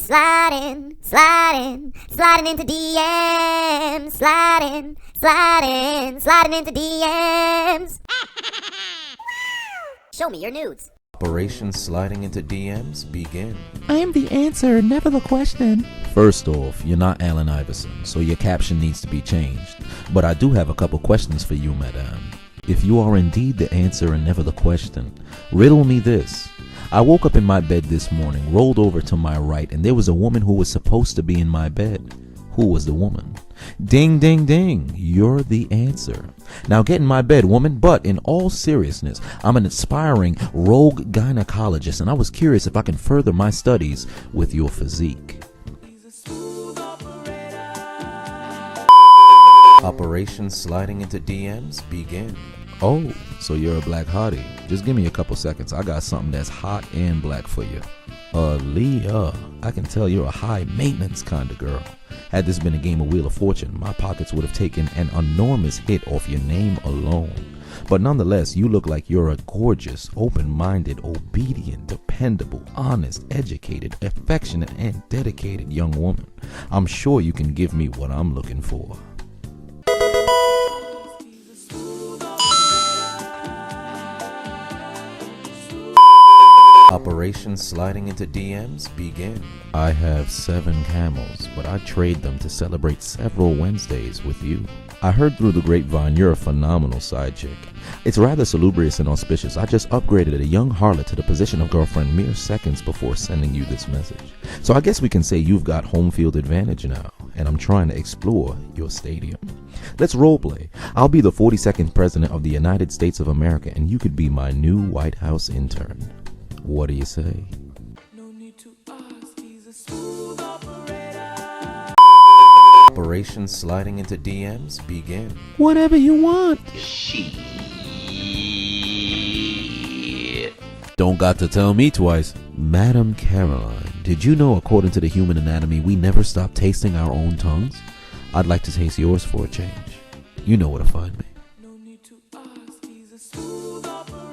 Sliding into DMs. Sliding into DMs. Show me your nudes. Operation Sliding into DMs begin. I am the answer, never the question. First off, you're not Allen Iverson, so your caption needs to be changed. But I do have a couple questions for you, madame. If you are indeed the answer and never the question, riddle me this. I woke up in my bed this morning, rolled over to my right, and there was a woman who was supposed to be in my bed. Who was the woman? Ding, ding, ding. You're the answer. Now get in my bed, woman. But in all seriousness, I'm an aspiring rogue gynecologist, and I was curious if I can further my studies with your physique. Operation Sliding into DMs begin. Oh, so you're a black hottie. Just give me a couple seconds. I got something that's hot and black for you. Leah, I can tell you're a high maintenance kind of girl. Had this been a game of Wheel of Fortune, my pockets would have taken an enormous hit off your name alone. But nonetheless, you look like you're a gorgeous, open-minded, obedient, dependable, honest, educated, affectionate, and dedicated young woman. I'm sure you can give me what I'm looking for. Operation Sliding into DMs begin. I have 7 camels, but I trade them to celebrate several Wednesdays with you. I heard through the grapevine you're a phenomenal side chick. It's rather salubrious and auspicious. I just upgraded a young harlot to the position of girlfriend mere seconds before sending you this message. So I guess we can say you've got home field advantage now, and I'm trying to explore your stadium. Let's roleplay. I'll be the 42nd president of the United States of America, and you could be my new White House intern. What do you say? No need to ask, he's a smooth operator. Operation Sliding into DMs begin. Whatever you want. Don't got to tell me twice. Madam Caroline, did you know according to the human anatomy we never stop tasting our own tongues? I'd like to taste yours for a change. You know where to find me. No need to ask, he's a smooth operator.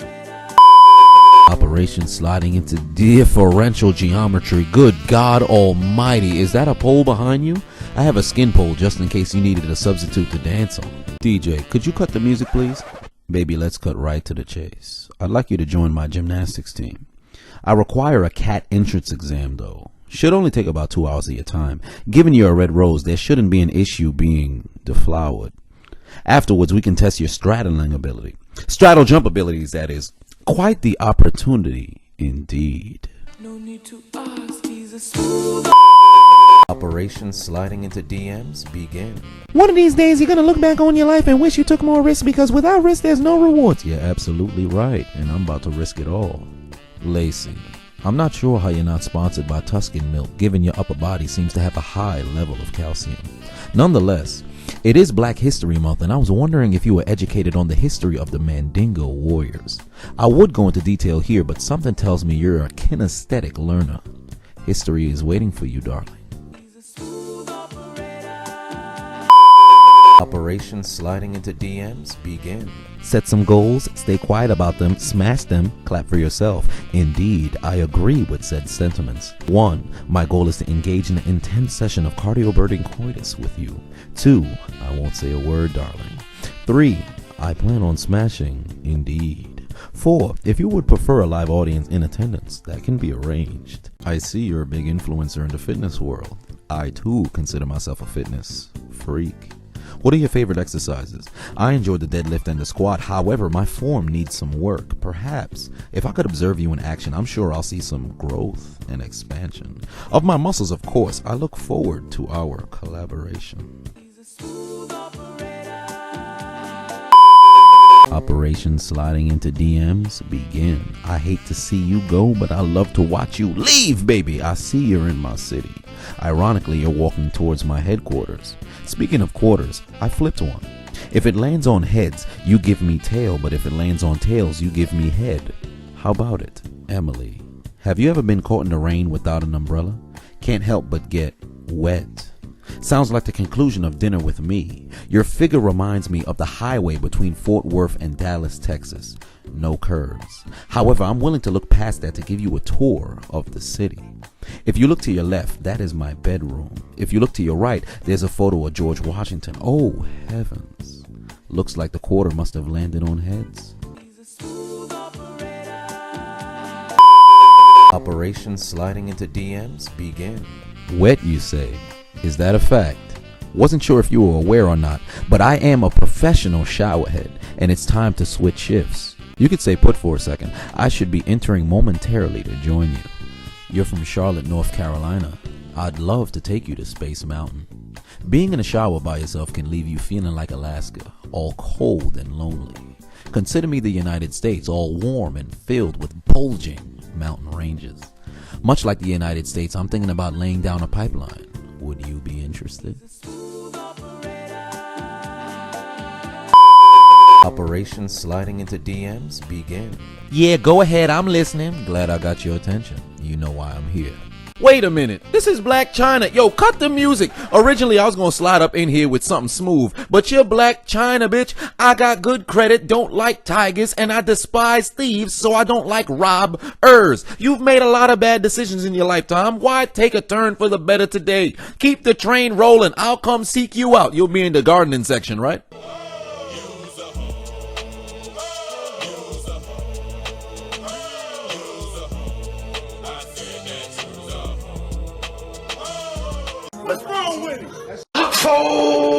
Operation Sliding into differential geometry. Good God Almighty. Is that a pole behind you? I have a skin pole just in case you needed a substitute to dance on. DJ, could you cut the music, please? Baby, let's cut right to the chase. I'd like you to join my gymnastics team. I require a CAT entrance exam, though. Should only take about 2 hours of your time. Given you're a red rose, there shouldn't be an issue being deflowered. Afterwards, we can test your straddling ability. Straddle jump abilities, that is. Quite the opportunity, indeed. No need to ask, he's a smooth. Operation Sliding into DMs begin. One of these days, you're going to look back on your life and wish you took more risks, because without risk, there's no rewards. You're absolutely right, and I'm about to risk it all. Lacey, I'm not sure how you're not sponsored by Tuscan milk, given your upper body seems to have a high level of calcium. Nonetheless, it is Black History Month, and I was wondering if you were educated on the history of the Mandingo warriors. I would go into detail here, but something tells me you're a kinesthetic learner. History is waiting for you, darling. Operation Sliding into DMs begin. Set some goals, stay quiet about them, smash them, clap for yourself. Indeed, I agree with said sentiments. 1. My goal is to engage in an intense session of cardio-burning coitus with you. 2. I won't say a word, darling. 3. I plan on smashing. Indeed. 4. If you would prefer a live audience in attendance, that can be arranged. I see you're a big influencer in the fitness world. I, too, consider myself a fitness freak. What are your favorite exercises? I enjoy the deadlift and the squat. However, my form needs some work. Perhaps, if I could observe you in action, I'm sure I'll see some growth and expansion. Of my muscles, of course, I look forward to our collaboration. Operation Sliding into DMs begin. I hate to see you go, but I love to watch you leave, baby. I see you're in my city. Ironically, you're walking towards my headquarters. Speaking of quarters, I flipped one. If it lands on heads, you give me tail, but if it lands on tails, you give me head. How about it, Emily? Have you ever been caught in the rain without an umbrella? Can't help but get wet. Sounds like the conclusion of Dinner with Me. Your figure reminds me of the highway between Fort Worth and Dallas, Texas. No curves. However, I'm willing to look past that to give you a tour of the city. If you look to your left, that is my bedroom. If you look to your right, there's a photo of George Washington. Oh, heavens. Looks like the quarter must have landed on heads. Operation sliding into DMs begin. Wet, you say? Is that a fact? Wasn't sure if you were aware or not, but I am a professional showerhead, and it's time to switch shifts. You could say put for a second. I should be entering momentarily to join you. You're from Charlotte, North Carolina. I'd love to take you to Space Mountain. Being in a shower by yourself can leave you feeling like Alaska, all cold and lonely. Consider me the United States, all warm and filled with bulging mountain ranges. Much like the United States, I'm thinking about laying down a pipeline. Would you be interested? Operation sliding into DMs begin. Yeah, go ahead, I'm listening. Glad I got your attention. You know why I'm here. Wait a minute, this is Black China. Yo, cut the music. Originally, I was gonna slide up in here with something smooth, but you're Black China, bitch. I got good credit, don't like tigers, and I despise thieves, so I don't like robbers. You've made a lot of bad decisions in your lifetime. Why take a turn for the better today? Keep the train rolling. I'll come seek you out. You'll be in the gardening section, right? Cold